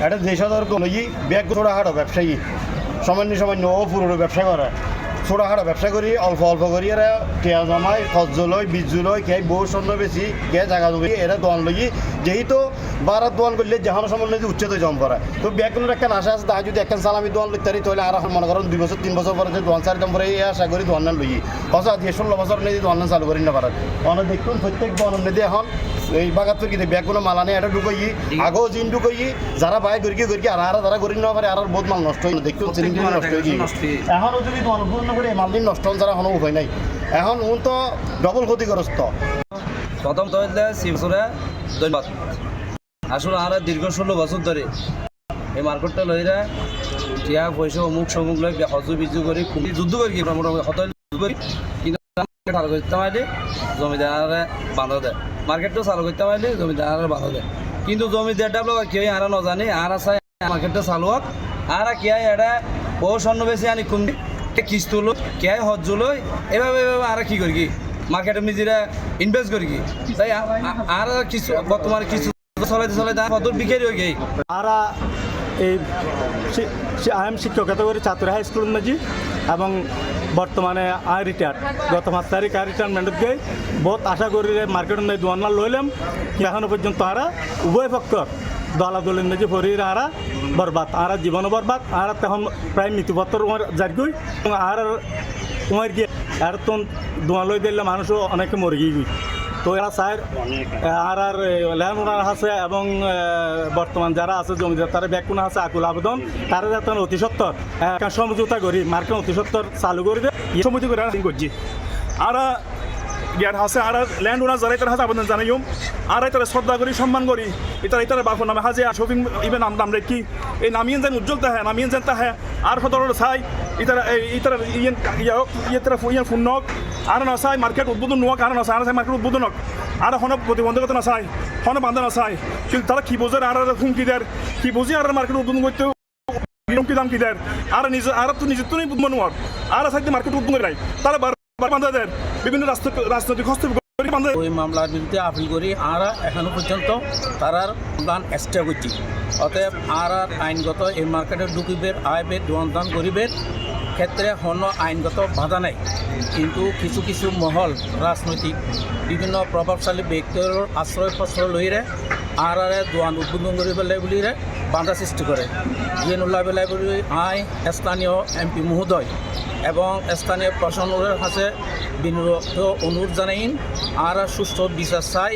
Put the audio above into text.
এটা দেশাদর কোনো ব্যাগ ছোটোখাটো ব্যবসায়ী সামান্য সামান্য পুরো ব্যবসা করে ছোটোখাটো ব্যবসা করি অল্প অল্প করি এরা টিয়া জমায় খরচ লয় বীজ লয় কে বউ স্বর্ণ বেশি কে জায়গা জমি এরা দোয়ান লই যেহেতু বারাত দোয়ান করলে যেখানে সামান্য যে উচ্চতে জম করা তো ব্যাগগুলোর একটা আশা আছে তাই যদি একটা সালামি দোয়ান লইতে পারি তাহলে আর মনে করেন 2 বছর 3 বছর পরে যে দোয়ান চারিদাম পরে এই আশা করি দোয়ান লই হসা দিয়ে 16 বছর নিয়ে দোয়ান চালু করি না পারেন অনেক দেখুন প্রত্যেক বন নদী এখন এই বাগাতর কি ব্যাগগুলো মালানে এটা ঢুকাই আগেও জিন ঢুকাই যারা পায় গরিকে আর যারা গরিব না পারে আর বহুত মাল নষ্ট হয়ে দেখুন সিলিন্ডার নষ্ট হয়ে গিয়ে এখনও যদি অনুপূর্ণ করে মাল দিন নষ্ট হন যারা এখনও উপায় নাই এখন উন তো ডবল ক্ষতিগ্রস্ত প্রথম তো শিবসুরে ধন্যবাদ আসলে আর দীর্ঘ 16 বছর ধরে এই মার্কেটটা লইরা টিয়া পয়সা অমুক সমুক লই হজু বিজু করি খুবই যুদ্ধ করি মোটামুটি হতাল করি কিন্তু চালু করতে পারলে জমিদারে বাঁধা দেয় মার্কেটটা চালু করতে পারলে জমিদারে বাঁধা দেয় কিন্তু জমিদার ডেভেলপ কেউ আর না জানি আর আছে মার্কেটটা চালু হোক আর কে এটা ও স্বর্ণ বেশি আনি কুন্দি কিস্ত লো কে হজ লই এভাবে আর কি করি কি মার্কেটে নিজেরা ইনভেস্ট করি কি তাই আর কিছু বর্তমানে কিছু চলাইতে কত বিক্রি হয়ে গেই আর এই আইএম শিক্ষকতা করি ছাত্র হাই স্কুল মাঝি এবং বর্তমানে আই রিটায়ার গত 5 তারিখ আই রিটায়ারমেন্টত গই বহুত আশা করি মার্কেটের মেয়ে দোয়ান লইলাম এখনো পর্যন্ত আরা উভয় পক্ষর দলাদলির মেঝে ভরির আরা বরবাদ আর জীবন বরবাদ আর তখন প্রায় মৃত্যুপত্র যারগুই আর তোমার গিয়ে আর তো দোয়া লই দিলে মানুষও অনেকে মরে গিয়ে তো এরা স্যার আর ল্যান্ড ওনার আছে এবং বর্তমান যারা আছে জমিদার তারা ব্যাকুনা আছে আকুল আবেদন তারা যাতে অতি সত্তর সমঝোতা করি মার্কেট অতি সত্তর চালু করে সমঝোতা করে করছি আর ইয়ার হাসে আর ল্যান্ড ওনার যারা তার হাতে আবেদন জানাইম আর তারা শ্রদ্ধা করি সম্মান করি ইতারা বাপুর নামে হাজে শপিং ইভেন নাম রেখি এই নামিয়েন যেন উজ্জ্বল তাহে নামিয়েন যেন তাহে আর সদর চাই ইতারা ইয়ে ফোন নক আর না চাই মার্কেট উদ্বোধন নোয়াক আর না চাই আর চাই মার্কেট উদ্বোধন হোক আর হনক প্রতিবন্ধকতা না চাই হন বান্ধা না চাই কিন্তু তারা কি বোঝে আর হুমকি দেয় কি বুঝি আর মার্কেট উদ্বোধন করতে হুমকি দাম কি দেয় আর নিজে আর তো নিজের তো উদ্বোধন হওয়ার আর চাইতে মার্কেট উদ্বোধন করে তারা বান্ধা দেয় বিভিন্ন রাজনৈতিক হস্তক্ষেপ ওই মামলার বিরুদ্ধে আপিল করি আর এখনো পর্যন্ত তারার প্ল্যান এক্সট্রা করছি অতএব আর আইনগত এই মার্কেটে ঢুকিবের আয়বের দোয়ান গরিবের ক্ষেত্রে কোনো আইনগত বাধা নাই কিন্তু কিছু কিছু মহল রাজনৈতিক বিভিন্ন প্রভাবশালী ব্যক্তির আশ্রয় লইরে আর দোয়ান উদ্বোধন করি পেলাই বুলি বাধা সৃষ্টি করে জিয়ানুল্লাহ বেলাই বলি আই স্থানীয় এমপি মহোদয় এবং স্থানীয় প্রশাসনের কাছে বিনোদ অনুরোধ জানাইন আর সুষ্ঠু বিচার চাই।